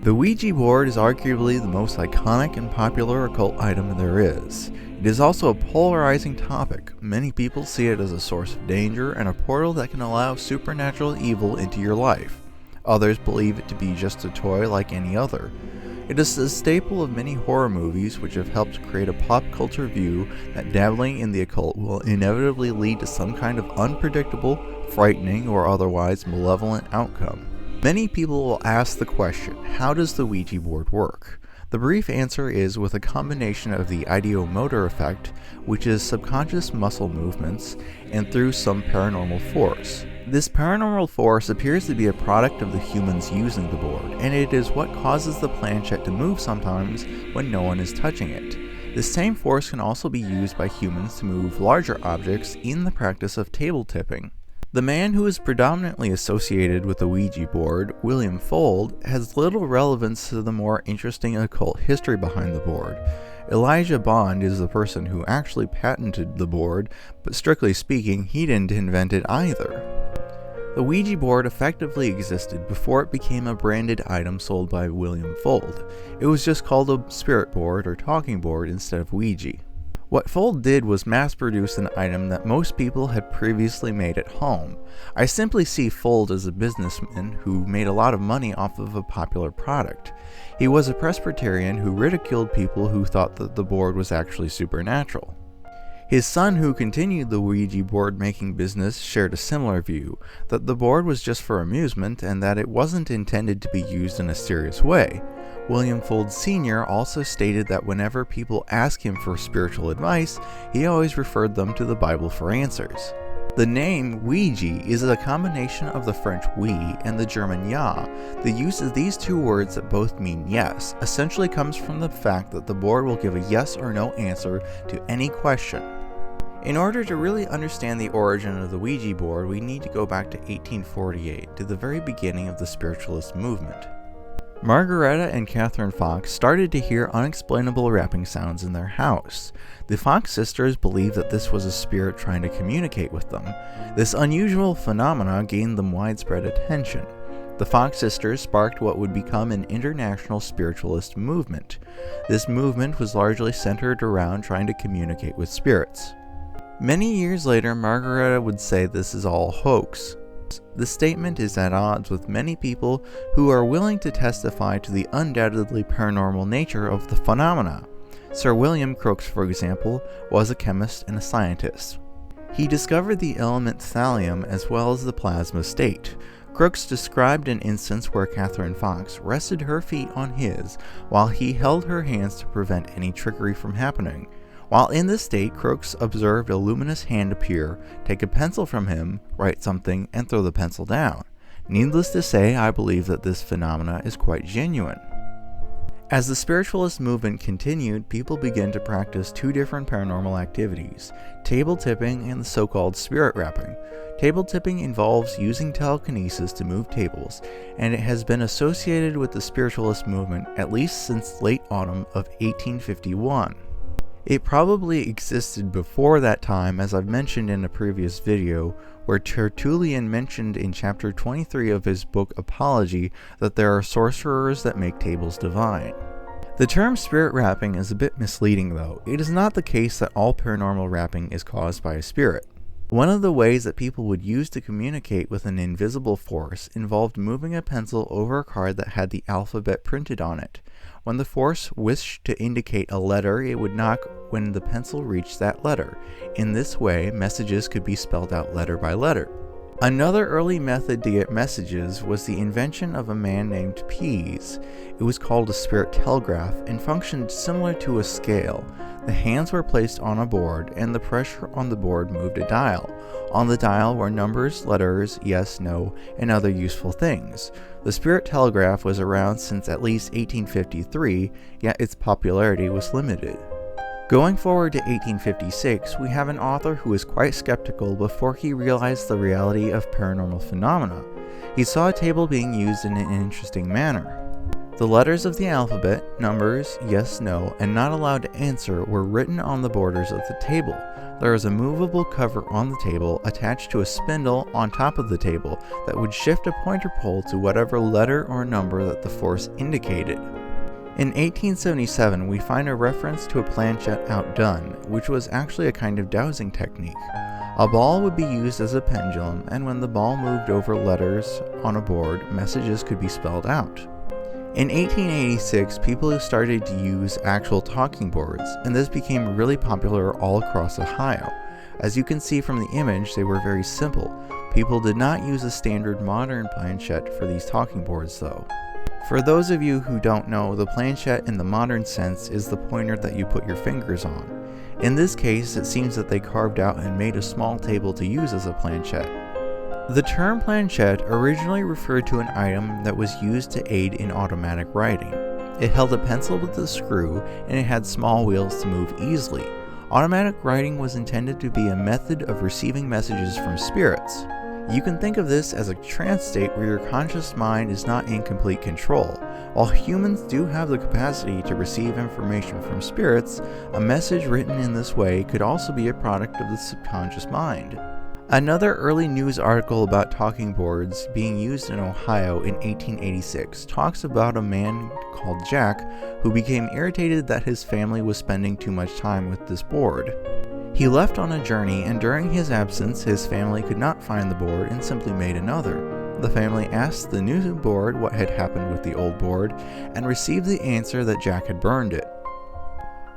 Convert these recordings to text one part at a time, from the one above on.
The Ouija board is arguably the most iconic and popular occult item there is. It is also a polarizing topic. Many people see it as a source of danger and a portal that can allow supernatural evil into your life. Others believe it to be just a toy like any other. It is a staple of many horror movies which have helped create a pop culture view that dabbling in the occult will inevitably lead to some kind of unpredictable, frightening, or otherwise malevolent outcome. Many people will ask the question, how does the Ouija board work? The brief answer is with a combination of the ideomotor effect, which is subconscious muscle movements, and through some paranormal force. This paranormal force appears to be a product of the humans using the board, and it is what causes the planchette to move sometimes when no one is touching it. This same force can also be used by humans to move larger objects in the practice of table tipping. The man who is predominantly associated with the Ouija board, William Fuld, has little relevance to the more interesting occult history behind the board. Elijah Bond is the person who actually patented the board, but strictly speaking, he didn't invent it either. The Ouija board effectively existed before it became a branded item sold by William Fuld. It was just called a spirit board or talking board instead of Ouija. What Fuld did was mass-produce an item that most people had previously made at home. I simply see Fuld as a businessman who made a lot of money off of a popular product. He was a Presbyterian who ridiculed people who thought that the board was actually supernatural. His son, who continued the Ouija board making business, shared a similar view, that the board was just for amusement and that it wasn't intended to be used in a serious way. William Fuld Sr. also stated that whenever people ask him for spiritual advice, he always referred them to the Bible for answers. The name Ouija is a combination of the French oui and the German ja. The use of these two words that both mean yes essentially comes from the fact that the board will give a yes or no answer to any question. In order to really understand the origin of the Ouija board, we need to go back to 1848, to the very beginning of the Spiritualist movement. Margaretta and Catherine Fox started to hear unexplainable rapping sounds in their house. The Fox sisters believed that this was a spirit trying to communicate with them. This unusual phenomena gained them widespread attention. The Fox sisters sparked what would become an international spiritualist movement. This movement was largely centered around trying to communicate with spirits. Many years later, Margaretta would say this is all hoax. The statement is at odds with many people who are willing to testify to the undoubtedly paranormal nature of the phenomena. Sir William Crookes, for example, was a chemist and a scientist. He discovered the element thallium as well as the plasma state. Crookes described an instance where Catherine Fox rested her feet on his while he held her hands to prevent any trickery from happening. While in this state, Crookes observed a luminous hand appear, take a pencil from him, write something, and throw the pencil down. Needless to say, I believe that this phenomena is quite genuine. As the spiritualist movement continued, people began to practice two different paranormal activities, table tipping and the so-called spirit rapping. Table tipping involves using telekinesis to move tables, and it has been associated with the spiritualist movement at least since late autumn of 1851. It probably existed before that time, as I've mentioned in a previous video, where Tertullian mentioned in chapter 23 of his book Apology that there are sorcerers that make tables divine. The term spirit rapping is a bit misleading though. It is not the case that all paranormal rapping is caused by a spirit. One of the ways that people would use to communicate with an invisible force involved moving a pencil over a card that had the alphabet printed on it. When the force wished to indicate a letter, it would knock when the pencil reached that letter. In this way, messages could be spelled out letter by letter. Another early method to get messages was the invention of a man named Pease. It was called a spirit telegraph and functioned similar to a scale. The hands were placed on a board, and the pressure on the board moved a dial. On the dial were numbers, letters, yes, no, and other useful things. The spirit telegraph was around since at least 1853, yet its popularity was limited. Going forward to 1856, we have an author who was quite skeptical before he realized the reality of paranormal phenomena. He saw a table being used in an interesting manner. The letters of the alphabet, numbers, yes, no, and not allowed to answer were written on the borders of the table. There is a movable cover on the table attached to a spindle on top of the table that would shift a pointer pole to whatever letter or number that the force indicated. In 1877, we find a reference to a planchette outdone, which was actually a kind of dowsing technique. A ball would be used as a pendulum, and when the ball moved over letters on a board, messages could be spelled out. In 1886, people started to use actual talking boards, and this became really popular all across Ohio. As you can see from the image, they were very simple. People did not use a standard modern planchette for these talking boards though. For those of you who don't know, the planchette in the modern sense is the pointer that you put your fingers on. In this case, it seems that they carved out and made a small table to use as a planchette. The term planchette originally referred to an item that was used to aid in automatic writing. It held a pencil with a screw, and it had small wheels to move easily. Automatic writing was intended to be a method of receiving messages from spirits. You can think of this as a trance state where your conscious mind is not in complete control. While humans do have the capacity to receive information from spirits, a message written in this way could also be a product of the subconscious mind. Another early news article about talking boards being used in Ohio in 1886 talks about a man called Jack who became irritated that his family was spending too much time with this board. He left on a journey, and during his absence, his family could not find the board and simply made another. The family asked the new board what had happened with the old board and received the answer that Jack had burned it.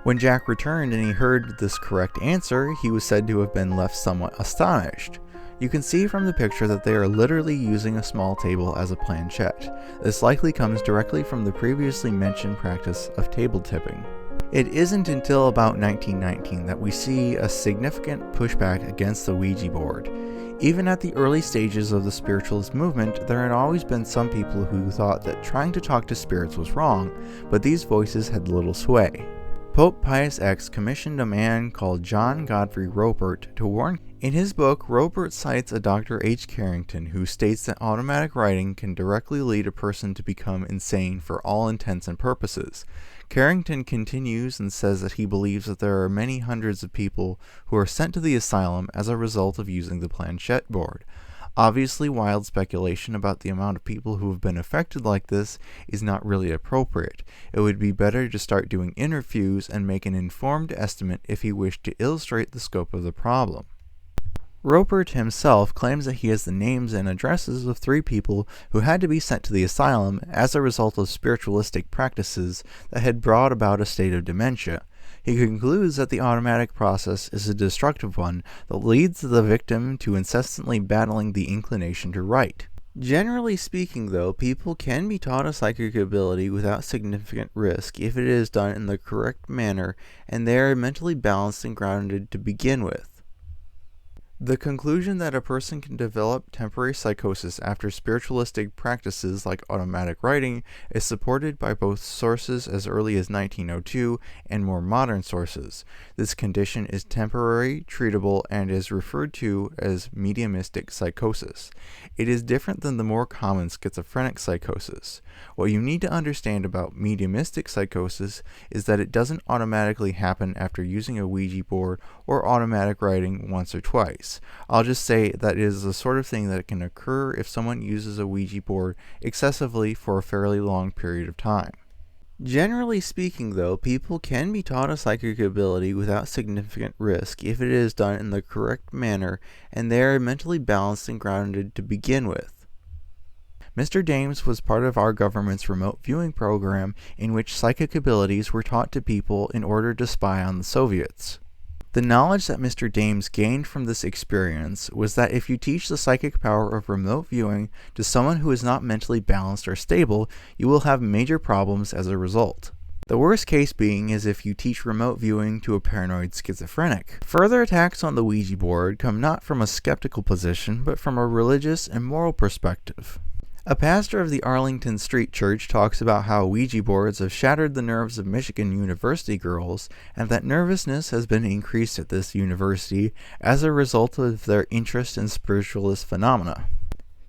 When Jack returned and he heard this correct answer, he was said to have been left somewhat astonished. You can see from the picture that they are literally using a small table as a planchette. This likely comes directly from the previously mentioned practice of table tipping. It isn't until about 1919 that we see a significant pushback against the Ouija board. Even at the early stages of the Spiritualist movement, there had always been some people who thought that trying to talk to spirits was wrong, but these voices had little sway. Pope Pius X commissioned a man called John Godfrey Ropert to warn. In his book, Ropert cites a Dr. H. Carrington who states that automatic writing can directly lead a person to become insane for all intents and purposes. Carrington continues and says that he believes that there are many hundreds of people who are sent to the asylum as a result of using the planchette board. Obviously, wild speculation about the amount of people who have been affected like this is not really appropriate. It would be better to start doing interviews and make an informed estimate if he wished to illustrate the scope of the problem. Ropert himself claims that he has the names and addresses of 3 people who had to be sent to the asylum as a result of spiritualistic practices that had brought about a state of dementia. He concludes that the automatic process is a destructive one that leads the victim to incessantly battling the inclination to write. Generally speaking, though, people can be taught a psychic ability without significant risk if it is done in the correct manner and they are mentally balanced and grounded to begin with. The conclusion that a person can develop temporary psychosis after spiritualistic practices like automatic writing is supported by both sources as early as 1902 and more modern sources. This condition is temporary, treatable, and is referred to as mediumistic psychosis. It is different than the more common schizophrenic psychosis. What you need to understand about mediumistic psychosis is that it doesn't automatically happen after using a Ouija board or automatic writing once or twice. I'll just say that it is the sort of thing that can occur if someone uses a Ouija board excessively for a fairly long period of time. Generally speaking, though, people can be taught a psychic ability without significant risk if it is done in the correct manner and they are mentally balanced and grounded to begin with. Mr. Dames was part of our government's remote viewing program in which psychic abilities were taught to people in order to spy on the Soviets. The knowledge that Mr. Dames gained from this experience was that if you teach the psychic power of remote viewing to someone who is not mentally balanced or stable, you will have major problems as a result. The worst case being is if you teach remote viewing to a paranoid schizophrenic. Further attacks on the Ouija board come not from a skeptical position, but from a religious and moral perspective. A pastor of the Arlington Street Church talks about how Ouija boards have shattered the nerves of Michigan University girls, and that nervousness has been increased at this university as a result of their interest in spiritualist phenomena.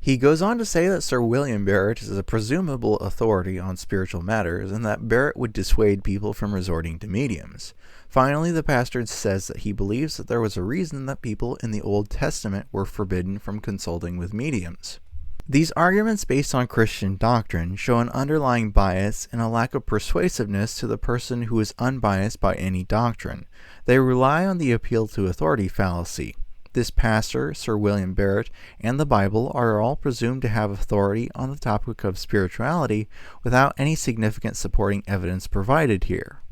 He goes on to say that Sir William Barrett is a presumable authority on spiritual matters and that Barrett would dissuade people from resorting to mediums. Finally, the pastor says that he believes that there was a reason that people in the Old Testament were forbidden from consulting with mediums. These arguments based on Christian doctrine show an underlying bias and a lack of persuasiveness to the person who is unbiased by any doctrine. They rely on the appeal to authority fallacy. This pastor, Sir William Barrett, and the Bible are all presumed to have authority on the topic of spirituality without any significant supporting evidence provided here.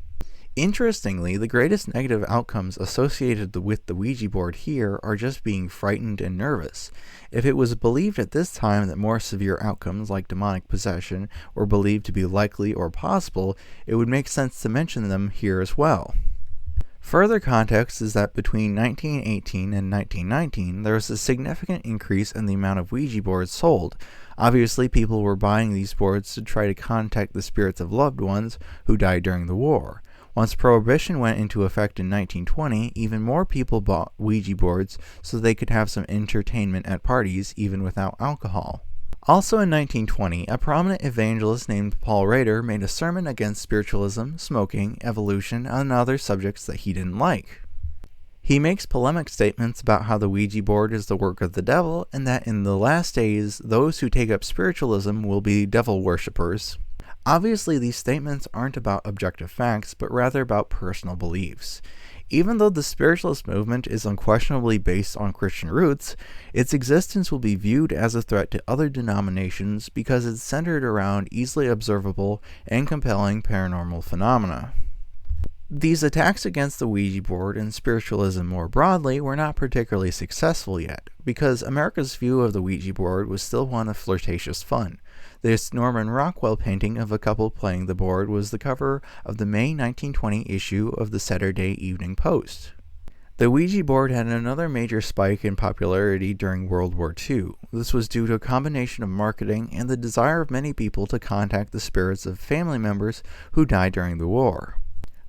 Interestingly, the greatest negative outcomes associated with the Ouija board here are just being frightened and nervous. If it was believed at this time that more severe outcomes like demonic possession were believed to be likely or possible, it would make sense to mention them here as well. Further context is that between 1918 and 1919, there was a significant increase in the amount of Ouija boards sold. Obviously, people were buying these boards to try to contact the spirits of loved ones who died during the war. Once Prohibition went into effect in 1920, even more people bought Ouija boards so they could have some entertainment at parties, even without alcohol. Also in 1920, a prominent evangelist named Paul Rader made a sermon against spiritualism, smoking, evolution, and other subjects that he didn't like. He makes polemic statements about how the Ouija board is the work of the devil and that in the last days, those who take up spiritualism will be devil worshippers. Obviously, these statements aren't about objective facts, but rather about personal beliefs. Even though the spiritualist movement is unquestionably based on Christian roots, its existence will be viewed as a threat to other denominations because it's centered around easily observable and compelling paranormal phenomena. These attacks against the Ouija board and spiritualism more broadly were not particularly successful yet, because America's view of the Ouija board was still one of flirtatious fun. This Norman Rockwell painting of a couple playing the board was the cover of the May 1920 issue of the Saturday Evening Post. The Ouija board had another major spike in popularity during World War II. This was due to a combination of marketing and the desire of many people to contact the spirits of family members who died during the war.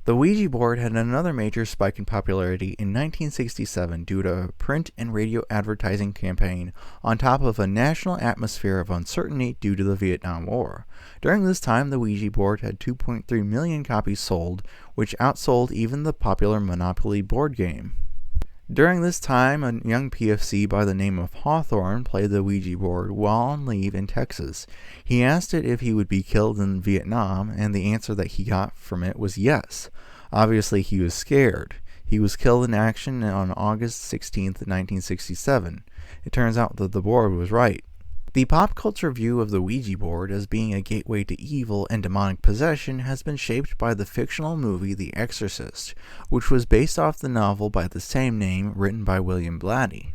The Ouija board had another major spike in popularity in 1967 due to a print and radio advertising campaign on top of a national atmosphere of uncertainty due to the Vietnam War. During this time, the Ouija board had 2.3 million copies sold, which outsold even the popular Monopoly board game. During this time, a young PFC by the name of Hawthorne played the Ouija board while on leave in Texas. He asked it if he would be killed in Vietnam, and the answer that he got from it was yes. Obviously, he was scared. He was killed in action on August 16, 1967. It turns out that the board was right. The pop culture view of the Ouija board as being a gateway to evil and demonic possession has been shaped by the fictional movie The Exorcist, which was based off the novel by the same name written by William Blatty.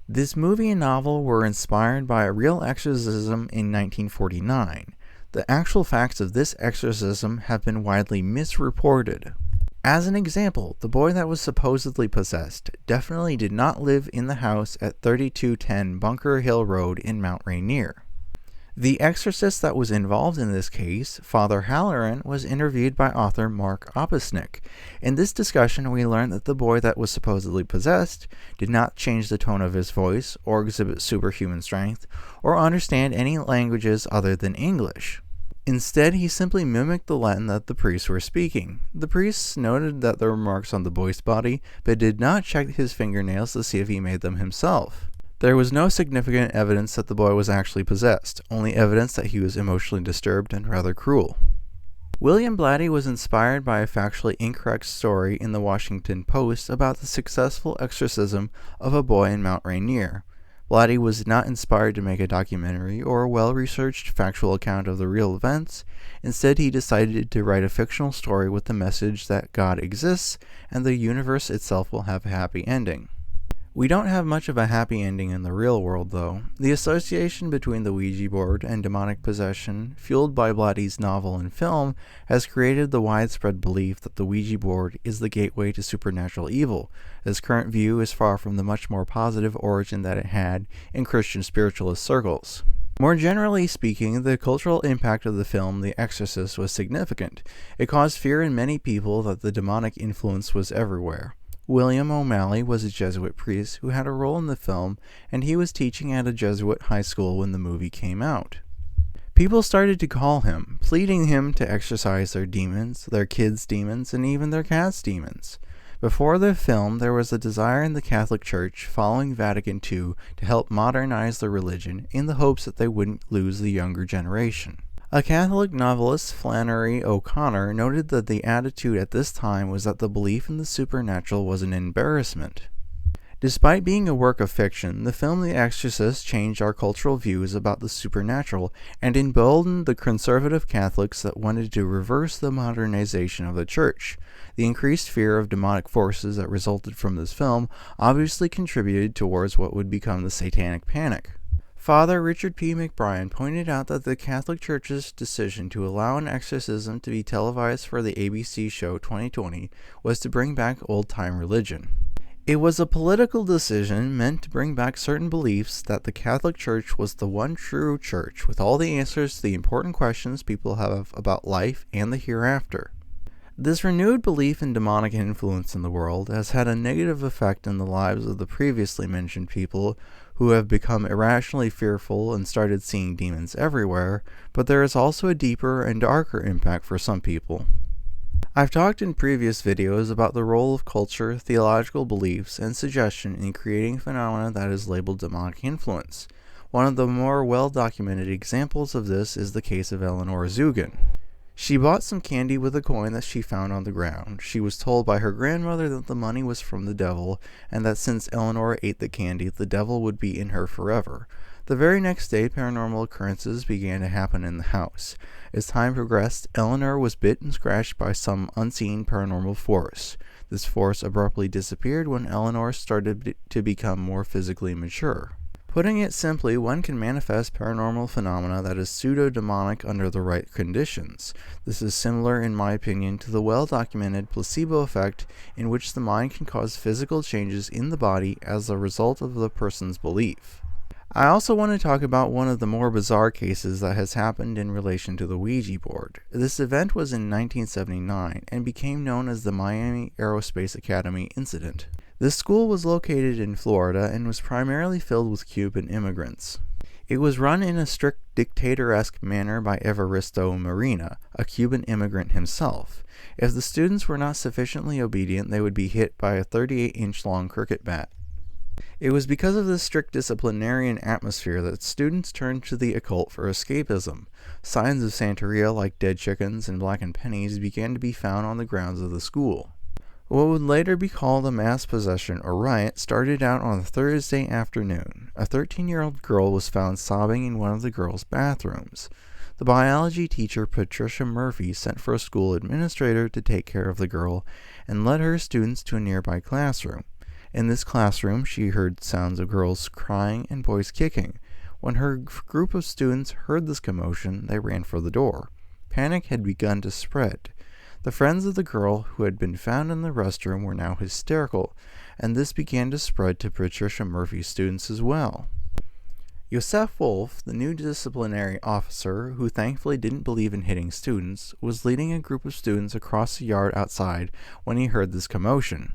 This movie and novel were inspired by a real exorcism in 1949. The actual facts of this exorcism have been widely misreported. As an example, the boy that was supposedly possessed definitely did not live in the house at 3210 Bunker Hill Road in Mount Rainier. The exorcist that was involved in this case, Father Halloran, was interviewed by author Mark Opusnick. In this discussion, we learned that the boy that was supposedly possessed did not change the tone of his voice, or exhibit superhuman strength, or understand any languages other than English. Instead, he simply mimicked the Latin that the priests were speaking. The priests noted that there were marks on the boy's body, but did not check his fingernails to see if he made them himself. There was no significant evidence that the boy was actually possessed, only evidence that he was emotionally disturbed and rather cruel. William Blatty was inspired by a factually incorrect story in the Washington Post about the successful exorcism of a boy in Mount Rainier. Blatty was not inspired to make a documentary or a well-researched factual account of the real events. Instead, he decided to write a fictional story with the message that God exists and the universe itself will have a happy ending. We don't have much of a happy ending in the real world, though. The association between the Ouija board and demonic possession, fueled by Blatty's novel and film, has created the widespread belief that the Ouija board is the gateway to supernatural evil. This current view is far from the much more positive origin that it had in Christian spiritualist circles. More generally speaking, the cultural impact of the film The Exorcist was significant. It caused fear in many people that the demonic influence was everywhere. William O'Malley was a Jesuit priest who had a role in the film, and he was teaching at a Jesuit high school when the movie came out. People started to call him, pleading him to exorcise their demons, their kids' demons, and even their cats' demons. Before the film, there was a desire in the Catholic Church following Vatican II to help modernize the religion in the hopes that they wouldn't lose the younger generation. A Catholic novelist, Flannery O'Connor, noted that the attitude at this time was that the belief in the supernatural was an embarrassment. Despite being a work of fiction, the film The Exorcist changed our cultural views about the supernatural and emboldened the conservative Catholics that wanted to reverse the modernization of the Church. The increased fear of demonic forces that resulted from this film obviously contributed towards what would become the Satanic Panic. Father Richard P. McBrien pointed out that the Catholic Church's decision to allow an exorcism to be televised for the ABC show 2020 was to bring back old-time religion. It was a political decision meant to bring back certain beliefs that the Catholic Church was the one true church with all the answers to the important questions people have about life and the hereafter. This renewed belief in demonic influence in the world has had a negative effect in the lives of the previously mentioned people who have become irrationally fearful and started seeing demons everywhere, but there is also a deeper and darker impact for some people. I've talked in previous videos about the role of culture, theological beliefs, and suggestion in creating phenomena that is labeled demonic influence. One of the more well-documented examples of this is the case of Eleanor Zugan. She bought some candy with a coin that she found on the ground. She was told by her grandmother that the money was from the devil, and that since Eleanor ate the candy, the devil would be in her forever. The very next day, paranormal occurrences began to happen in the house. As time progressed, Eleanor was bit and scratched by some unseen paranormal force. This force abruptly disappeared when Eleanor started to become more physically mature. Putting it simply, one can manifest paranormal phenomena that is pseudo-demonic under the right conditions. This is similar, in my opinion, to the well-documented placebo effect, in which the mind can cause physical changes in the body as a result of the person's belief. I also want to talk about one of the more bizarre cases that has happened in relation to the Ouija board. This event was in 1979 and became known as the Miami Aerospace Academy Incident. This school was located in Florida and was primarily filled with Cuban immigrants. It was run in a strict dictator-esque manner by Evaristo Marina, a Cuban immigrant himself. If the students were not sufficiently obedient, they would be hit by a 38-inch long cricket bat. It was because of this strict disciplinarian atmosphere that students turned to the occult for escapism. Signs of Santeria like dead chickens and blackened pennies began to be found on the grounds of the school. What would later be called a mass possession or riot started out on a Thursday afternoon. A 13-year-old girl was found sobbing in one of the girls' bathrooms. The biology teacher Patricia Murphy sent for a school administrator to take care of the girl and led her students to a nearby classroom. In this classroom, she heard sounds of girls crying and boys kicking. When her group of students heard this commotion, they ran for the door. Panic had begun to spread. The friends of the girl who had been found in the restroom were now hysterical, and this began to spread to Patricia Murphy's students as well. Yosef Wolf, the new disciplinary officer, who thankfully didn't believe in hitting students, was leading a group of students across the yard outside when he heard this commotion.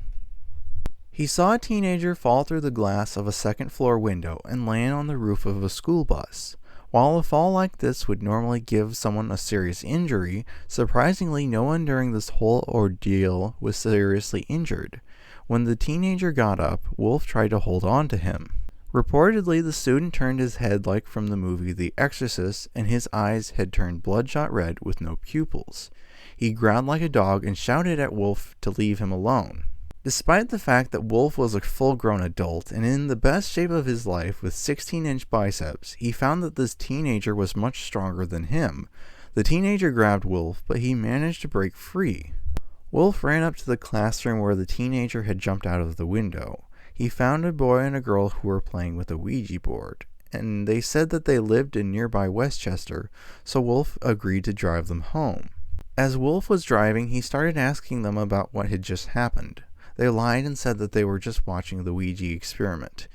He saw a teenager fall through the glass of a second-floor window and land on the roof of a school bus. While a fall like this would normally give someone a serious injury, surprisingly no one during this whole ordeal was seriously injured. When the teenager got up, Wolf tried to hold on to him. Reportedly, the student turned his head like from the movie The Exorcist, and his eyes had turned bloodshot red with no pupils. He growled like a dog and shouted at Wolf to leave him alone. Despite the fact that Wolf was a full-grown adult and in the best shape of his life with 16-inch biceps, he found that this teenager was much stronger than him. The teenager grabbed Wolf, but he managed to break free. Wolf ran up to the classroom where the teenager had jumped out of the window. He found a boy and a girl who were playing with a Ouija board, and they said that they lived in nearby Westchester, so Wolf agreed to drive them home. As Wolf was driving, he started asking them about what had just happened. They lied and said that they were just watching the Ouija experiment.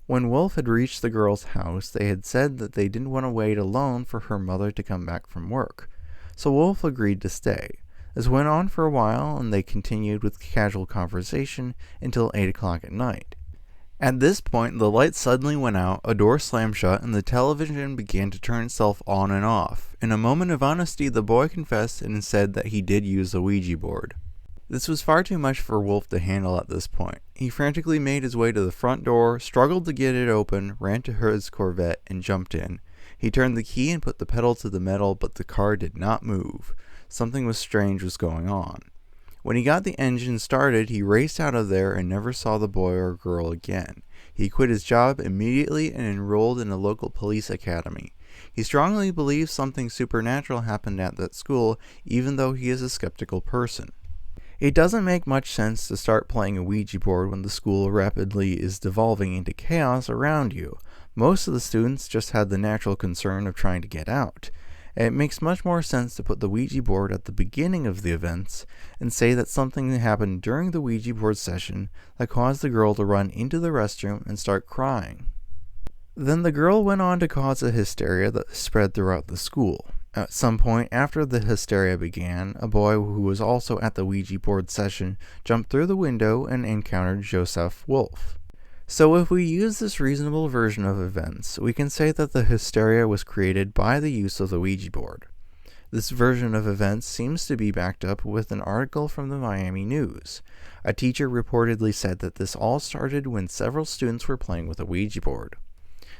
When Wolf had reached the girl's house, they had said that they didn't want to wait alone for her mother to come back from work. So Wolf agreed to stay. This went on for a while, and they continued with casual conversation until 8 o'clock at night. At this point, the light suddenly went out, a door slammed shut, and the television began to turn itself on and off. In a moment of honesty, the boy confessed and said that he did use a Ouija board. This was far too much for Wolf to handle at this point. He frantically made his way to the front door, struggled to get it open, ran to his Corvette, and jumped in. He turned the key and put the pedal to the metal, but the car did not move. Something strange was going on. When he got the engine started, he raced out of there and never saw the boy or girl again. He quit his job immediately and enrolled in a local police academy. He strongly believes something supernatural happened at that school, even though he is a skeptical person. It doesn't make much sense to start playing a Ouija board when the school rapidly is devolving into chaos around you. Most of the students just had the natural concern of trying to get out. It makes much more sense to put the Ouija board at the beginning of the events and say that something happened during the Ouija board session that caused the girl to run into the restroom and start crying. Then the girl went on to cause a hysteria that spread throughout the school. At some point after the hysteria began, a boy who was also at the Ouija board session jumped through the window and encountered Joseph Wolf. So if we use this reasonable version of events, we can say that the hysteria was created by the use of the Ouija board. This version of events seems to be backed up with an article from the Miami News. A teacher reportedly said that this all started when several students were playing with a Ouija board.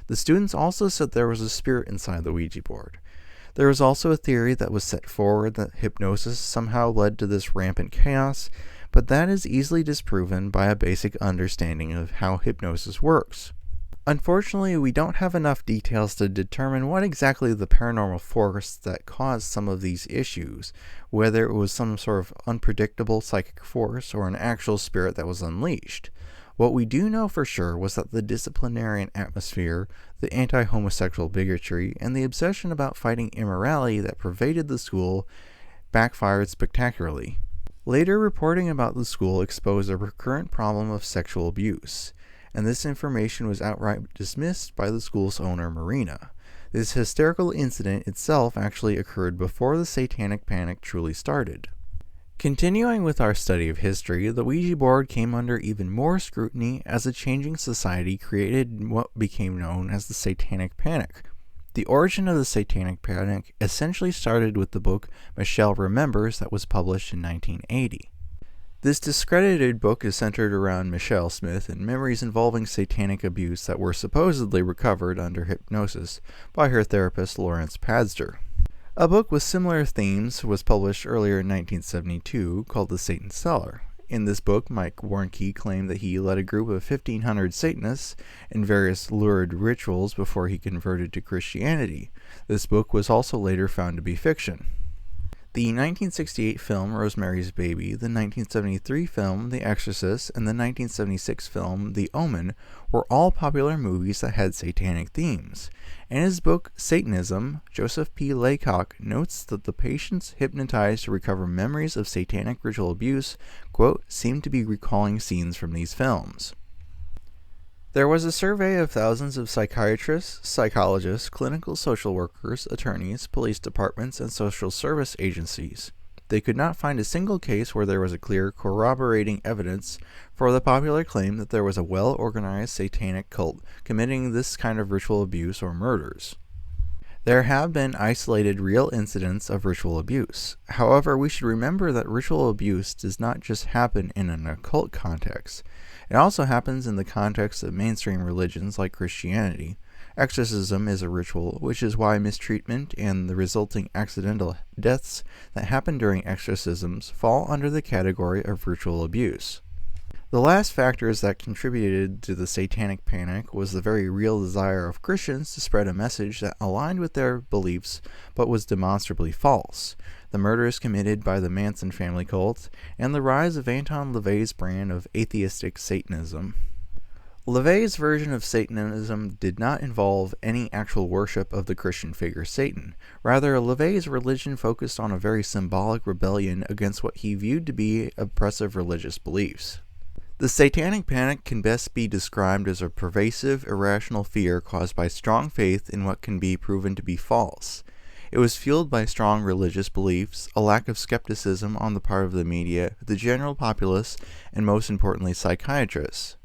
The students also said there was a spirit inside the Ouija board. There was also a theory that was set forward that hypnosis somehow led to this rampant chaos, but that is easily disproven by a basic understanding of how hypnosis works. Unfortunately, we don't have enough details to determine what exactly the paranormal force that caused some of these issues, whether it was some sort of unpredictable psychic force or an actual spirit that was unleashed. What we do know for sure was that the disciplinarian atmosphere, the anti-homosexual bigotry, and the obsession about fighting immorality that pervaded the school backfired spectacularly. Later reporting about the school exposed a recurrent problem of sexual abuse, and this information was outright dismissed by the school's owner, Marina. This hysterical incident itself actually occurred before the Satanic Panic truly started. Continuing with our study of history, the Ouija board came under even more scrutiny as a changing society created what became known as the Satanic Panic. The origin of the Satanic Panic essentially started with the book Michelle Remembers that was published in 1980. This discredited book is centered around Michelle Smith and memories involving satanic abuse that were supposedly recovered under hypnosis by her therapist Lawrence Padster. A book with similar themes was published earlier in 1972 called The Satan Cellar. In this book, Mike Warnke claimed that he led a group of 1,500 Satanists in various lurid rituals before he converted to Christianity. This book was also later found to be fiction. The 1968 film Rosemary's Baby, the 1973 film The Exorcist, and the 1976 film The Omen were all popular movies that had satanic themes. In his book Satanism, Joseph P. Laycock notes that the patients hypnotized to recover memories of satanic ritual abuse, quote, seemed to be recalling scenes from these films. There was a survey of thousands of psychiatrists, psychologists, clinical social workers, attorneys, police departments, and social service agencies. They could not find a single case where there was a clear corroborating evidence for the popular claim that there was a well-organized satanic cult committing this kind of ritual abuse or murders. There have been isolated real incidents of ritual abuse. However, we should remember that ritual abuse does not just happen in an occult context. It also happens in the context of mainstream religions like Christianity. Exorcism is a ritual, which is why mistreatment and the resulting accidental deaths that happen during exorcisms fall under the category of ritual abuse. The last factors that contributed to the Satanic Panic was the very real desire of Christians to spread a message that aligned with their beliefs but was demonstrably false, the murders committed by the Manson family cult, and the rise of Anton LaVey's brand of atheistic Satanism. LaVey's version of Satanism did not involve any actual worship of the Christian figure Satan. Rather, LaVey's religion focused on a very symbolic rebellion against what he viewed to be oppressive religious beliefs. The Satanic Panic can best be described as a pervasive, irrational fear caused by strong faith in what can be proven to be false. It was fueled by strong religious beliefs, a lack of skepticism on the part of the media, the general populace, and most importantly, psychiatrists.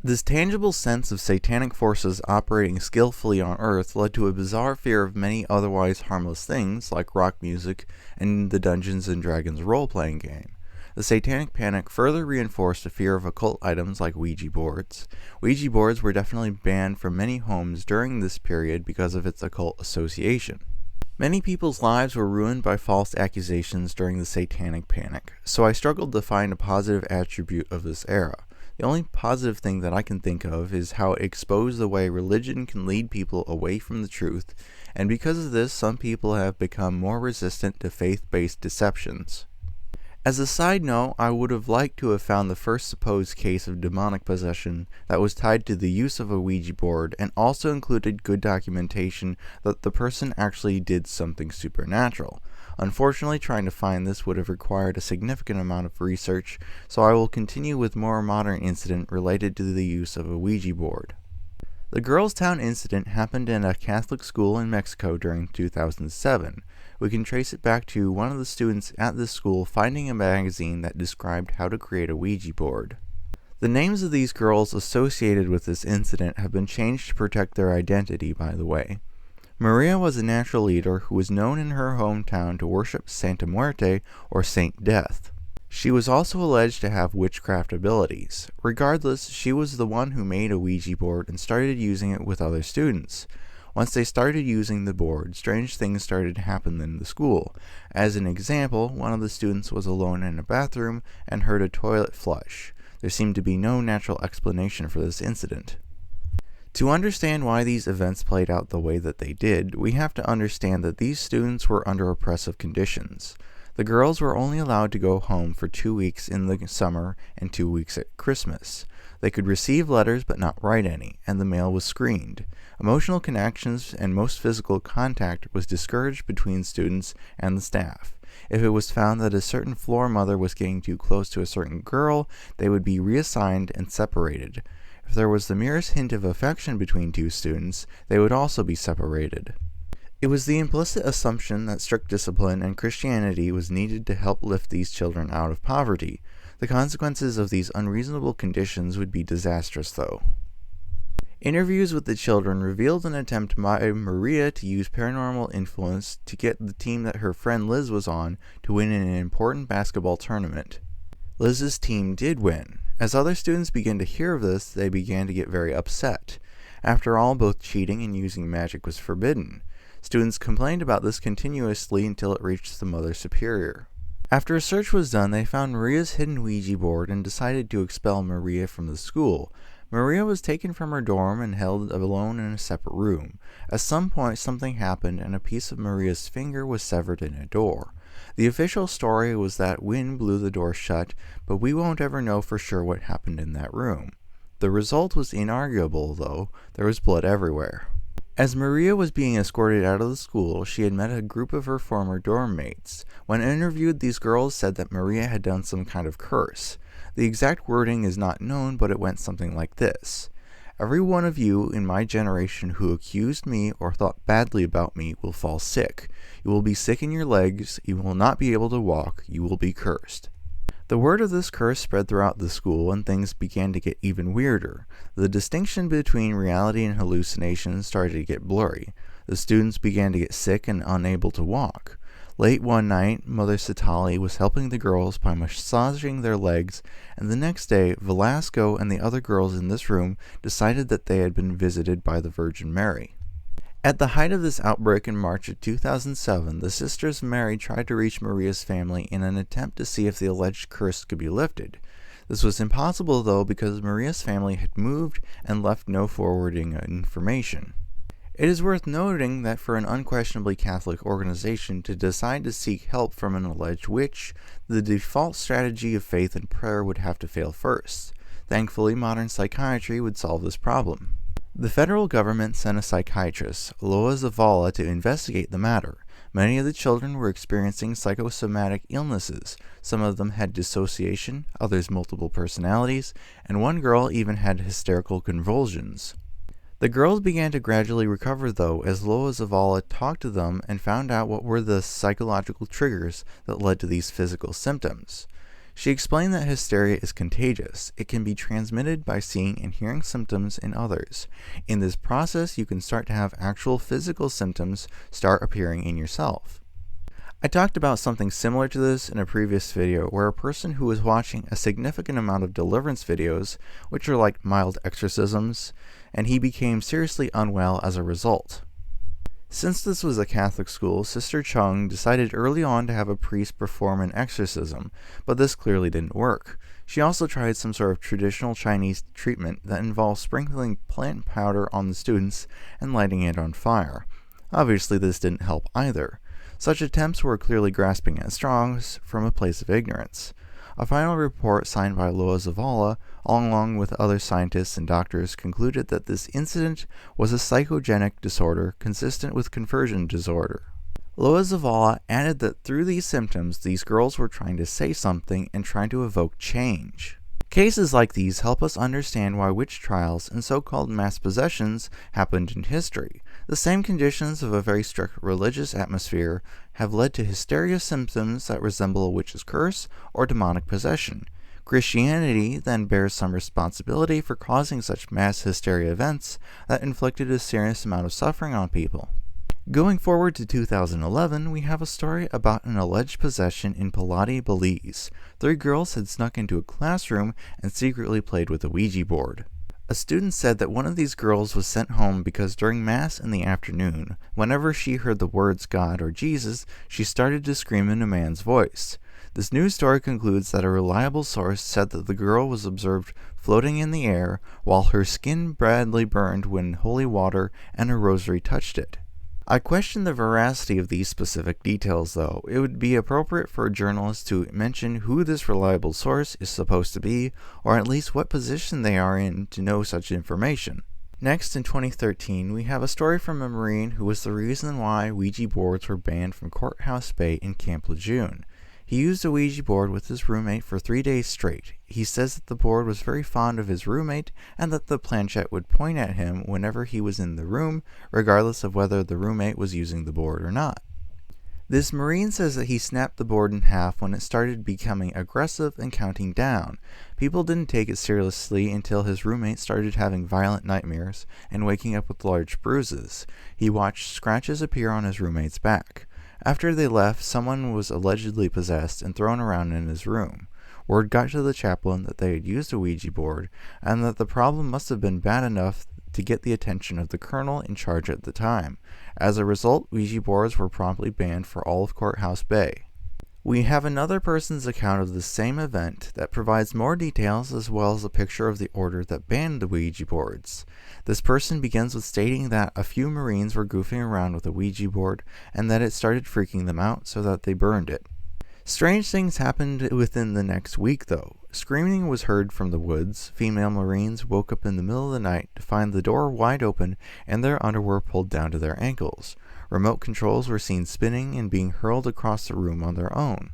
This tangible sense of satanic forces operating skillfully on Earth led to a bizarre fear of many otherwise harmless things like rock music and the Dungeons & Dragons role-playing game. The satanic panic further reinforced a fear of occult items like Ouija boards. Ouija boards were definitely banned from many homes during this period because of its occult association. Many people's lives were ruined by false accusations during the satanic panic, so I struggled to find a positive attribute of this era. The only positive thing that I can think of is how it exposed the way religion can lead people away from the truth, and because of this, some people have become more resistant to faith-based deceptions. As a side note, I would have liked to have found the first supposed case of demonic possession that was tied to the use of a Ouija board and also included good documentation that the person actually did something supernatural. Unfortunately, trying to find this would have required a significant amount of research, so I will continue with more modern incident related to the use of a Ouija board. The Girlstown Incident happened in a Catholic school in Mexico during 2007. We can trace it back to one of the students at this school finding a magazine that described how to create a Ouija board. The names of these girls associated with this incident have been changed to protect their identity, by the way. Maria was a natural leader who was known in her hometown to worship Santa Muerte, or Saint Death. She was also alleged to have witchcraft abilities. Regardless, she was the one who made a Ouija board and started using it with other students. Once they started using the board, strange things started to happen in the school. As an example, one of the students was alone in a bathroom and heard a toilet flush. There seemed to be no natural explanation for this incident. To understand why these events played out the way that they did, we have to understand that these students were under oppressive conditions. The girls were only allowed to go home for 2 weeks in the summer and 2 weeks at Christmas. They could receive letters but not write any, and the mail was screened. Emotional connections and most physical contact was discouraged between students and the staff. If it was found that a certain floor mother was getting too close to a certain girl, they would be reassigned and separated. If there was the merest hint of affection between two students, they would also be separated. It was the implicit assumption that strict discipline and Christianity was needed to help lift these children out of poverty. The consequences of these unreasonable conditions would be disastrous, though. Interviews with the children revealed an attempt by Maria to use paranormal influence to get the team that her friend Liz was on to win in an important basketball tournament. Liz's team did win. As other students began to hear of this, they began to get very upset. After all, both cheating and using magic was forbidden. Students complained about this continuously until it reached the Mother Superior. After a search was done, they found Maria's hidden Ouija board and decided to expel Maria from the school. Maria was taken from her dorm and held alone in a separate room. At some point, something happened and a piece of Maria's finger was severed in a door. The official story was that wind blew the door shut, but we won't ever know for sure what happened in that room. The result was inarguable, though. There was blood everywhere. As Maria was being escorted out of the school, she had met a group of her former dorm mates. When interviewed, these girls said that Maria had done some kind of curse. The exact wording is not known, but it went something like this. Every one of you in my generation who accused me or thought badly about me will fall sick. You will be sick in your legs, you will not be able to walk, you will be cursed. The word of this curse spread throughout the school, and things began to get even weirder. The distinction between reality and hallucination started to get blurry. The students began to get sick and unable to walk. Late one night, Mother Satali was helping the girls by massaging their legs, and the next day, Velasco and the other girls in this room decided that they had been visited by the Virgin Mary. At the height of this outbreak in March of 2007, the Sisters Mary tried to reach Maria's family in an attempt to see if the alleged curse could be lifted. This was impossible, though, because Maria's family had moved and left no forwarding information. It is worth noting that for an unquestionably Catholic organization to decide to seek help from an alleged witch, the default strategy of faith and prayer would have to fail first. Thankfully, modern psychiatry would solve this problem. The federal government sent a psychiatrist, Loa Zavala, to investigate the matter. Many of the children were experiencing psychosomatic illnesses. Some of them had dissociation, others multiple personalities, and one girl even had hysterical convulsions. The girls began to gradually recover though, as Loa Zavala talked to them and found out what were the psychological triggers that led to these physical symptoms. She explained that hysteria is contagious. It can be transmitted by seeing and hearing symptoms in others. In this process, you can start to have actual physical symptoms start appearing in yourself. I talked about something similar to this in a previous video where a person who was watching a significant amount of deliverance videos, which are like mild exorcisms, and he became seriously unwell as a result. Since this was a Catholic school, Sister Chung decided early on to have a priest perform an exorcism, but this clearly didn't work. She also tried some sort of traditional Chinese treatment that involves sprinkling plant powder on the students and lighting it on fire. Obviously this didn't help either. Such attempts were clearly grasping at straws from a place of ignorance. A final report signed by Loa Zavala, along with other scientists and doctors, concluded that this incident was a psychogenic disorder consistent with conversion disorder. Loa Zavala added that through these symptoms, these girls were trying to say something and trying to evoke change. Cases like these help us understand why witch trials and so-called mass possessions happened in history. The same conditions of a very strict religious atmosphere have led to hysteria symptoms that resemble a witch's curse or demonic possession. Christianity then bears some responsibility for causing such mass hysteria events that inflicted a serious amount of suffering on people. Going forward to 2011, we have a story about an alleged possession in Pilate, Belize. 3 girls had snuck into a classroom and secretly played with a Ouija board. A student said that one of these girls was sent home because during Mass in the afternoon, whenever she heard the words God or Jesus, she started to scream in a man's voice. This news story concludes that a reliable source said that the girl was observed floating in the air while her skin badly burned when holy water and a rosary touched it. I question the veracity of these specific details, though. It would be appropriate for a journalist to mention who this reliable source is supposed to be, or at least what position they are in to know such information. Next, in 2013, we have a story from a Marine who was the reason why Ouija boards were banned from Courthouse Bay in Camp Lejeune. He used a Ouija board with his roommate for 3 days straight. He says that the board was very fond of his roommate and that the planchette would point at him whenever he was in the room, regardless of whether the roommate was using the board or not. This Marine says that he snapped the board in half when it started becoming aggressive and counting down. People didn't take it seriously until his roommate started having violent nightmares and waking up with large bruises. He watched scratches appear on his roommate's back. After they left, someone was allegedly possessed and thrown around in his room. Word got to the chaplain that they had used a Ouija board, and that the problem must have been bad enough to get the attention of the colonel in charge at the time. As a result, Ouija boards were promptly banned for all of Courthouse Bay. We have another person's account of the same event that provides more details as well as a picture of the order that banned the Ouija boards. This person begins with stating that a few Marines were goofing around with a Ouija board and that it started freaking them out so that they burned it. Strange things happened within the next week though. Screaming was heard from the woods. Female Marines woke up in the middle of the night to find the door wide open and their underwear pulled down to their ankles. Remote controls were seen spinning and being hurled across the room on their own.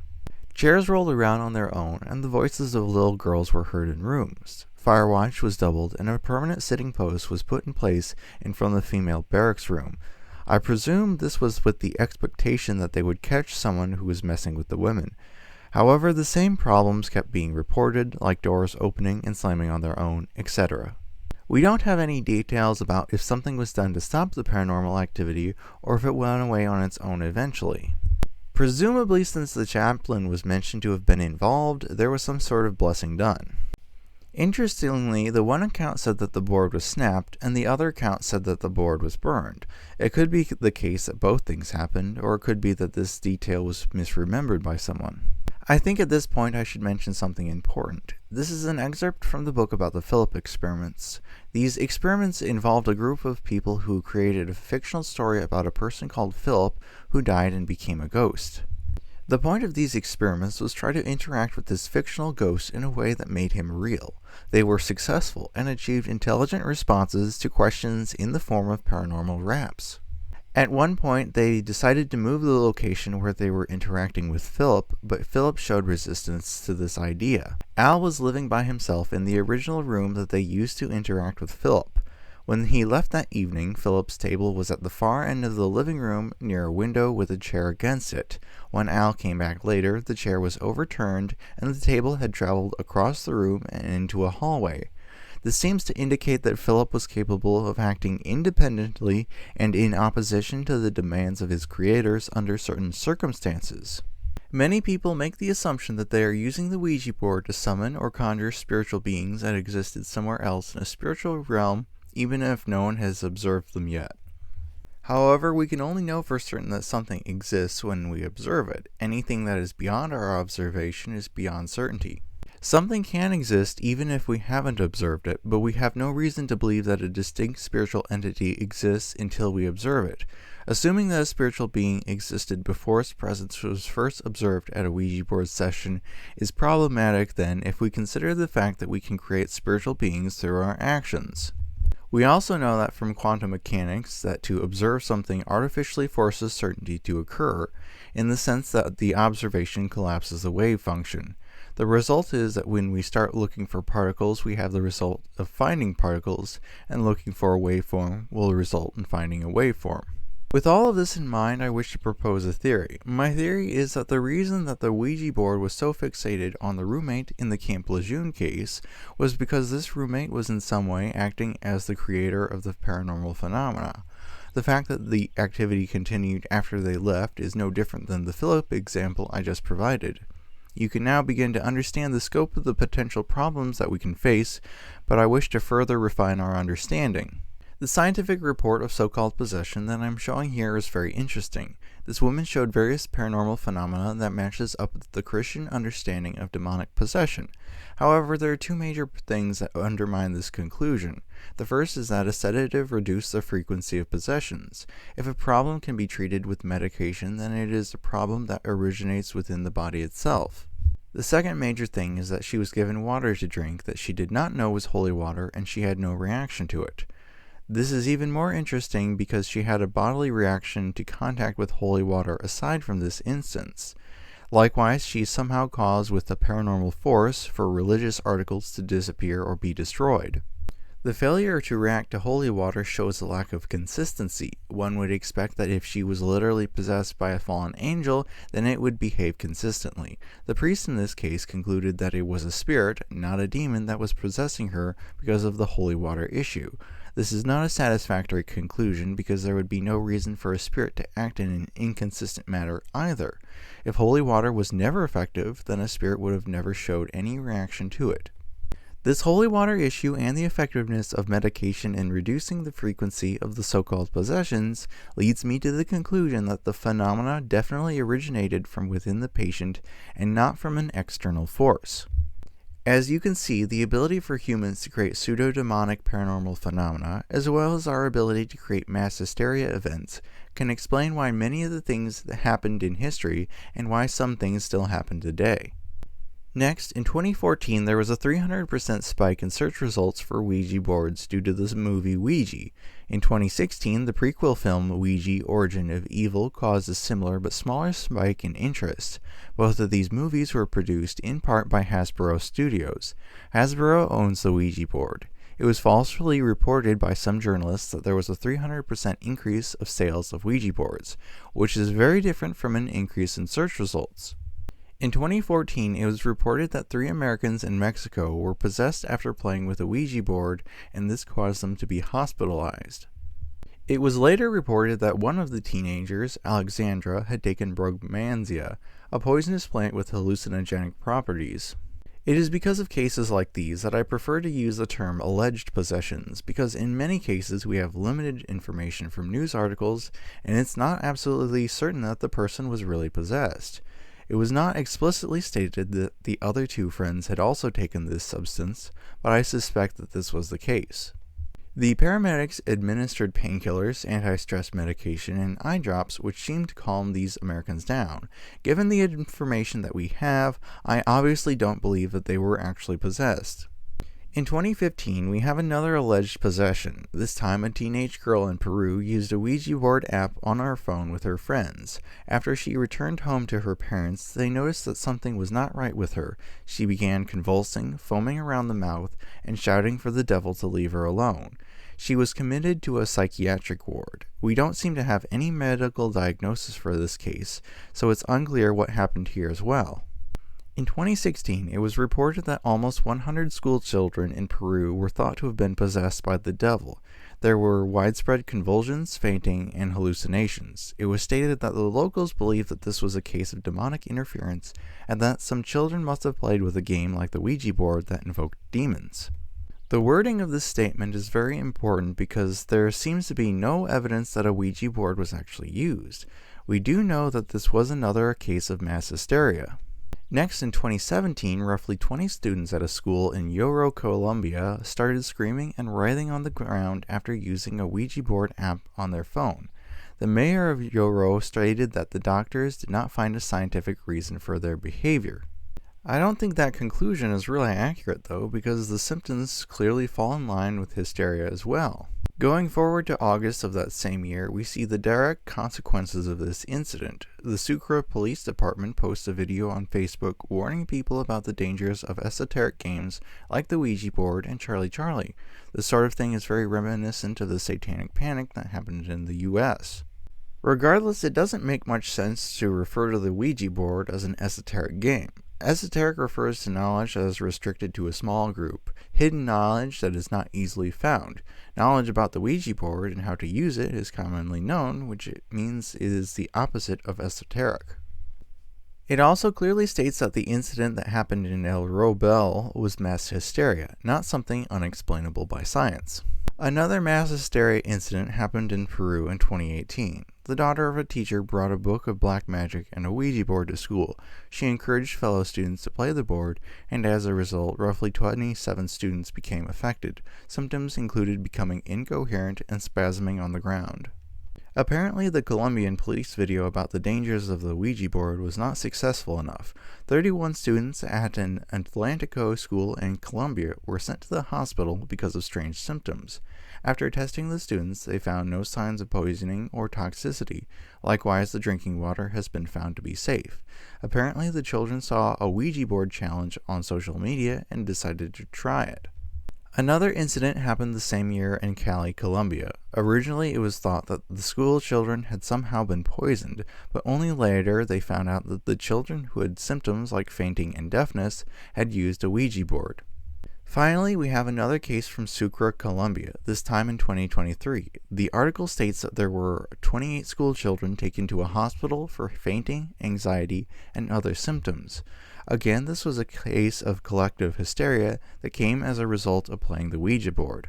Chairs rolled around on their own, and the voices of little girls were heard in rooms. Fire watch was doubled, and a permanent sitting post was put in place in front of the female barracks room. I presume this was with the expectation that they would catch someone who was messing with the women. However, the same problems kept being reported, like doors opening and slamming on their own, etc. We don't have any details about if something was done to stop the paranormal activity or if it went away on its own eventually. Presumably, since the chaplain was mentioned to have been involved, there was some sort of blessing done. Interestingly, the one account said that the board was snapped, and the other account said that the board was burned. It could be the case that both things happened, or it could be that this detail was misremembered by someone. I think at this point I should mention something important. This is an excerpt from the book about the Philip experiments. These experiments involved a group of people who created a fictional story about a person called Philip who died and became a ghost. The point of these experiments was try to interact with this fictional ghost in a way that made him real. They were successful and achieved intelligent responses to questions in the form of paranormal raps. At one point, they decided to move the location where they were interacting with Philip, but Philip showed resistance to this idea. Al was living by himself in the original room that they used to interact with Philip. When he left that evening, Philip's table was at the far end of the living room near a window with a chair against it. When Al came back later, the chair was overturned and the table had traveled across the room and into a hallway. This seems to indicate that Philip was capable of acting independently and in opposition to the demands of his creators under certain circumstances. Many people make the assumption that they are using the Ouija board to summon or conjure spiritual beings that existed somewhere else in a spiritual realm, even if no one has observed them yet. However, we can only know for certain that something exists when we observe it. Anything that is beyond our observation is beyond certainty. Something can exist even if we haven't observed it, but we have no reason to believe that a distinct spiritual entity exists until we observe it. Assuming that a spiritual being existed before its presence was first observed at a Ouija board session is problematic then if we consider the fact that we can create spiritual beings through our actions. We also know that from quantum mechanics that to observe something artificially forces certainty to occur, in the sense that the observation collapses the wave function. The result is that when we start looking for particles, we have the result of finding particles, and looking for a waveform will result in finding a waveform. With all of this in mind, I wish to propose a theory. My theory is that the reason that the Ouija board was so fixated on the roommate in the Camp Lejeune case was because this roommate was in some way acting as the creator of the paranormal phenomena. The fact that the activity continued after they left is no different than the Philip example I just provided. You can now begin to understand the scope of the potential problems that we can face, but I wish to further refine our understanding. The scientific report of so-called possession that I'm showing here is very interesting. This woman showed various paranormal phenomena that matches up with the Christian understanding of demonic possession. However, there are two major things that undermine this conclusion. The first is that a sedative reduces the frequency of possessions. If a problem can be treated with medication, then it is a problem that originates within the body itself. The second major thing is that she was given water to drink that she did not know was holy water, and she had no reaction to it. This is even more interesting because she had a bodily reaction to contact with holy water aside from this instance. Likewise, she somehow caused with a paranormal force for religious articles to disappear or be destroyed. The failure to react to holy water shows a lack of consistency. One would expect that if she was literally possessed by a fallen angel, then it would behave consistently. The priest in this case concluded that it was a spirit, not a demon, that was possessing her because of the holy water issue. This is not a satisfactory conclusion because there would be no reason for a spirit to act in an inconsistent manner either. If holy water was never effective, then a spirit would have never showed any reaction to it. This holy water issue and the effectiveness of medication in reducing the frequency of the so-called possessions leads me to the conclusion that the phenomena definitely originated from within the patient and not from an external force. As you can see, the ability for humans to create pseudodemonic paranormal phenomena, as well as our ability to create mass hysteria events, can explain why many of the things that happened in history and why some things still happen today. Next, in 2014, there was a 300% spike in search results for Ouija boards due to the movie Ouija. In 2016, the prequel film Ouija: Origin of Evil caused a similar but smaller spike in interest. Both of these movies were produced in part by Hasbro Studios. Hasbro owns the Ouija board. It was falsely reported by some journalists that there was a 300% increase of sales of Ouija boards, which is very different from an increase in search results. In 2014, it was reported that 3 Americans in Mexico were possessed after playing with a Ouija board, and this caused them to be hospitalized. It was later reported that one of the teenagers, Alexandra, had taken brugmansia, a poisonous plant with hallucinogenic properties. It is because of cases like these that I prefer to use the term alleged possessions, because in many cases we have limited information from news articles, and it's not absolutely certain that the person was really possessed. It was not explicitly stated that the other 2 friends had also taken this substance, but I suspect that this was the case. The paramedics administered painkillers, anti-stress medication, and eye drops, which seemed to calm these Americans down. Given the information that we have, I obviously don't believe that they were actually possessed. In 2015, we have another alleged possession. This time, a teenage girl in Peru used a Ouija board app on her phone with her friends. After she returned home to her parents, they noticed that something was not right with her. She began convulsing, foaming around the mouth, and shouting for the devil to leave her alone. She was committed to a psychiatric ward. We don't seem to have any medical diagnosis for this case, so it's unclear what happened here as well. In 2016, it was reported that almost 100 school children in Peru were thought to have been possessed by the devil. There were widespread convulsions, fainting, and hallucinations. It was stated that the locals believed that this was a case of demonic interference and that some children must have played with a game like the Ouija board that invoked demons. The wording of this statement is very important because there seems to be no evidence that a Ouija board was actually used. We do know that this was another case of mass hysteria. Next, in 2017, roughly 20 students at a school in Lloro, Colombia, started screaming and writhing on the ground after using a Ouija board app on their phone. The mayor of Lloro stated that the doctors did not find a scientific reason for their behavior. I don't think that conclusion is really accurate, though, because the symptoms clearly fall in line with hysteria as well. Going forward to August of that same year, we see the direct consequences of this incident. The Sucre Police Department posts a video on Facebook warning people about the dangers of esoteric games like the Ouija board and Charlie Charlie. This sort of thing is very reminiscent of the Satanic Panic that happened in the US. Regardless, it doesn't make much sense to refer to the Ouija board as an esoteric game. Esoteric refers to knowledge that is restricted to a small group, hidden knowledge that is not easily found. Knowledge about the Ouija board and how to use it is commonly known, which it means is the opposite of esoteric. It also clearly states that the incident that happened in El Robel was mass hysteria, not something unexplainable by science. Another mass hysteria incident happened in Peru in 2018. The daughter of a teacher brought a book of black magic and a Ouija board to school. She encouraged fellow students to play the board, and as a result, roughly 27 students became affected. Symptoms included becoming incoherent and spasming on the ground. Apparently, the Colombian police video about the dangers of the Ouija board was not successful enough. 31 students at an Atlantico school in Colombia were sent to the hospital because of strange symptoms. After testing the students, they found no signs of poisoning or toxicity. Likewise, the drinking water has been found to be safe. Apparently, the children saw a Ouija board challenge on social media and decided to try it. Another incident happened the same year in Cali, Colombia. Originally, it was thought that the school children had somehow been poisoned, but only later they found out that the children who had symptoms like fainting and deafness had used a Ouija board. Finally, we have another case from Sucre, Colombia, this time in 2023. The article states that there were 28 school children taken to a hospital for fainting, anxiety, and other symptoms. Again, this was a case of collective hysteria that came as a result of playing the Ouija board.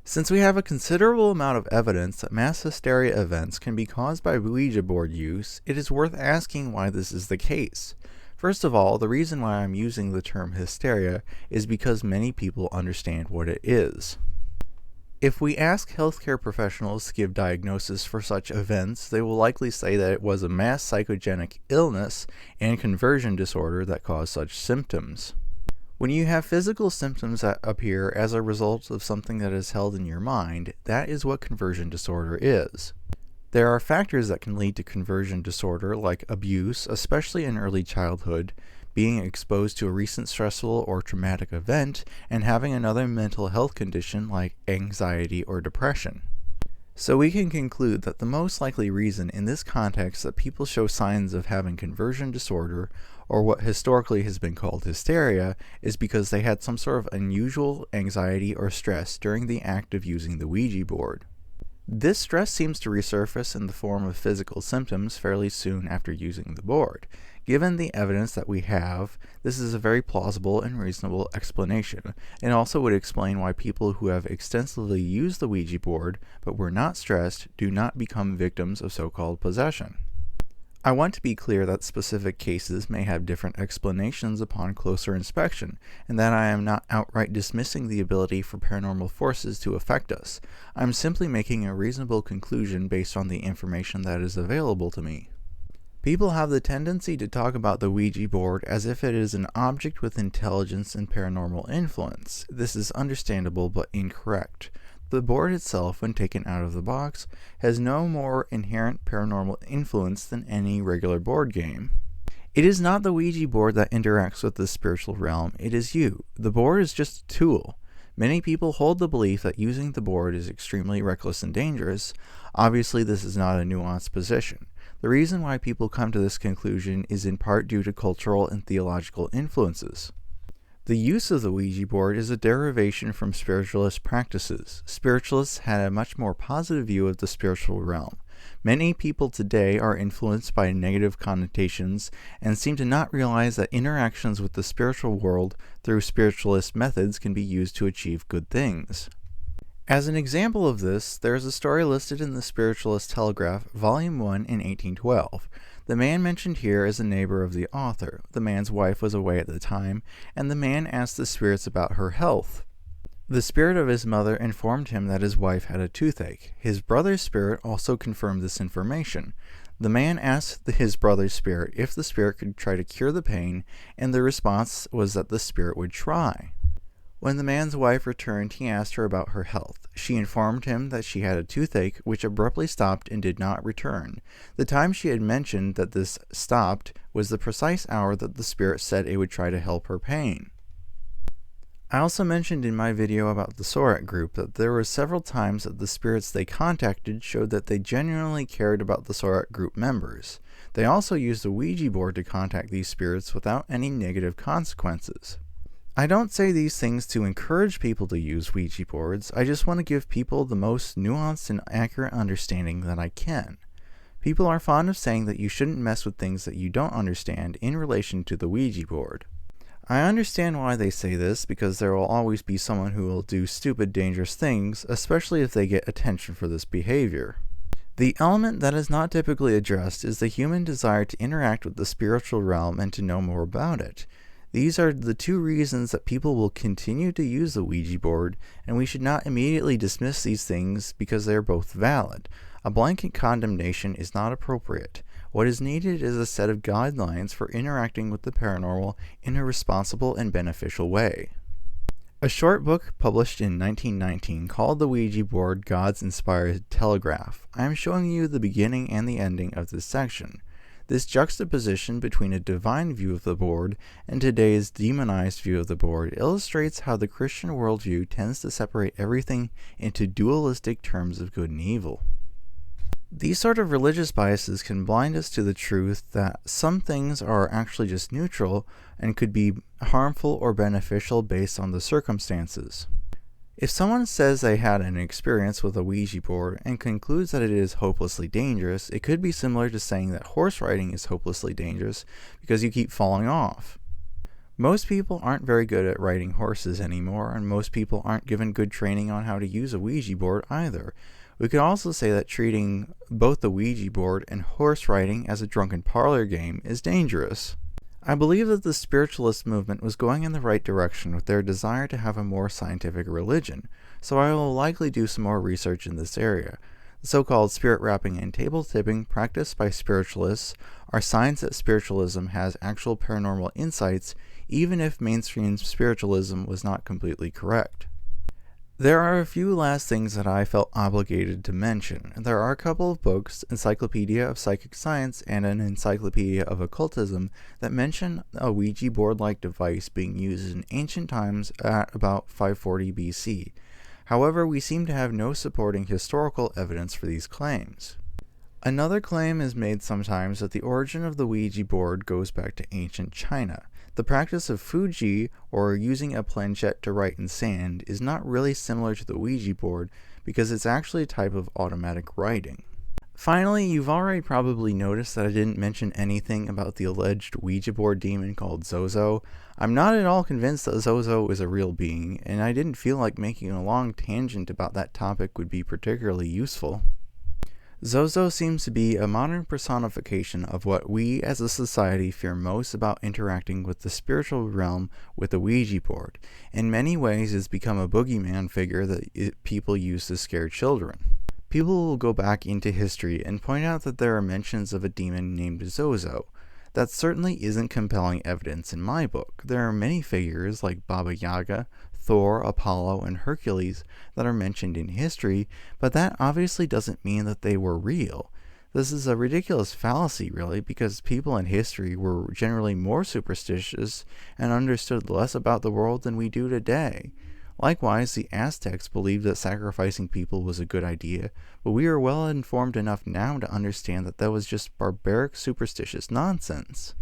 Since we have a considerable amount of evidence that mass hysteria events can be caused by Ouija board use, it is worth asking why this is the case. First of all, the reason why I'm using the term hysteria is because many people understand what it is. If we ask healthcare professionals to give diagnosis for such events, they will likely say that it was a mass psychogenic illness and conversion disorder that caused such symptoms. When you have physical symptoms that appear as a result of something that is held in your mind, that is what conversion disorder is. There are factors that can lead to conversion disorder like abuse, especially in early childhood, being exposed to a recent stressful or traumatic event, and having another mental health condition like anxiety or depression. So we can conclude that the most likely reason in this context that people show signs of having conversion disorder, or what historically has been called hysteria, is because they had some sort of unusual anxiety or stress during the act of using the Ouija board. This stress seems to resurface in the form of physical symptoms fairly soon after using the board. Given the evidence that we have, this is a very plausible and reasonable explanation, and also would explain why people who have extensively used the Ouija board but were not stressed do not become victims of so-called possession. I want to be clear that specific cases may have different explanations upon closer inspection, and that I am not outright dismissing the ability for paranormal forces to affect us. I'm simply making a reasonable conclusion based on the information that is available to me. People have the tendency to talk about the Ouija board as if it is an object with intelligence and paranormal influence. This is understandable but incorrect. The board itself, when taken out of the box, has no more inherent paranormal influence than any regular board game. It is not the Ouija board that interacts with the spiritual realm, it is you. The board is just a tool. Many people hold the belief that using the board is extremely reckless and dangerous. Obviously, this is not a nuanced position. The reason why people come to this conclusion is in part due to cultural and theological influences. The use of the Ouija board is a derivation from spiritualist practices. Spiritualists had a much more positive view of the spiritual realm. Many people today are influenced by negative connotations and seem to not realize that interactions with the spiritual world through spiritualist methods can be used to achieve good things. As an example of this, there is a story listed in the Spiritualist Telegraph, Volume 1 in 1812. The man mentioned here is a neighbor of the author. The man's wife was away at the time, and the man asked the spirits about her health. The spirit of his mother informed him that his wife had a toothache. His brother's spirit also confirmed this information. The man asked his brother's spirit if the spirit could try to cure the pain, and the response was that the spirit would try. When the man's wife returned, he asked her about her health. She informed him that she had a toothache, which abruptly stopped and did not return. The time she had mentioned that this stopped was the precise hour that the spirit said it would try to help her pain. I also mentioned in my video about the Sorak group that there were several times that the spirits they contacted showed that they genuinely cared about the Sorak group members. They also used the Ouija board to contact these spirits without any negative consequences. I don't say these things to encourage people to use Ouija boards. I just want to give people the most nuanced and accurate understanding that I can. People are fond of saying that you shouldn't mess with things that you don't understand in relation to the Ouija board. I understand why they say this, because there will always be someone who will do stupid, dangerous things, especially if they get attention for this behavior. The element that is not typically addressed is the human desire to interact with the spiritual realm and to know more about it. These are the two reasons that people will continue to use the Ouija board, and we should not immediately dismiss these things because they are both valid. A blanket condemnation is not appropriate. What is needed is a set of guidelines for interacting with the paranormal in a responsible and beneficial way. A short book published in 1919 called The Ouija Board, God's Inspired Telegraph. I am showing you the beginning and the ending of this section. This juxtaposition between a divine view of the board and today's demonized view of the board illustrates how the Christian worldview tends to separate everything into dualistic terms of good and evil. These sort of religious biases can blind us to the truth that some things are actually just neutral and could be harmful or beneficial based on the circumstances. If someone says they had an experience with a Ouija board and concludes that it is hopelessly dangerous, it could be similar to saying that horse riding is hopelessly dangerous because you keep falling off. Most people aren't very good at riding horses anymore, and most people aren't given good training on how to use a Ouija board either. We could also say that treating both the Ouija board and horse riding as a drunken parlor game is dangerous. I believe that the spiritualist movement was going in the right direction with their desire to have a more scientific religion, so I will likely do some more research in this area. The so-called spirit rapping and table tipping practiced by spiritualists are signs that spiritualism has actual paranormal insights, even if mainstream spiritualism was not completely correct. There are a few last things that I felt obligated to mention. There are a couple of books, Encyclopedia of Psychic Science and an Encyclopedia of Occultism, that mention a Ouija board-like device being used in ancient times at about 540 BC. However, we seem to have no supporting historical evidence for these claims. Another claim is made sometimes that the origin of the Ouija board goes back to ancient China. The practice of Fuji, or using a planchette to write in sand, is not really similar to the Ouija board because it's actually a type of automatic writing. Finally, you've already probably noticed that I didn't mention anything about the alleged Ouija board demon called Zozo. I'm not at all convinced that Zozo is a real being, and I didn't feel like making a long tangent about that topic would be particularly useful. Zozo seems to be a modern personification of what we as a society fear most about interacting with the spiritual realm with the Ouija board. In many ways, it's become a boogeyman figure that people use to scare children. People will go back into history and point out that there are mentions of a demon named Zozo. That certainly isn't compelling evidence in my book. There are many figures like Baba Yaga, Thor, Apollo, and Hercules that are mentioned in history, but that obviously doesn't mean that they were real. This is a ridiculous fallacy, really, because people in history were generally more superstitious and understood less about the world than we do today. Likewise, the Aztecs believed that sacrificing people was a good idea, but we are well informed enough now to understand that that was just barbaric superstitious nonsense.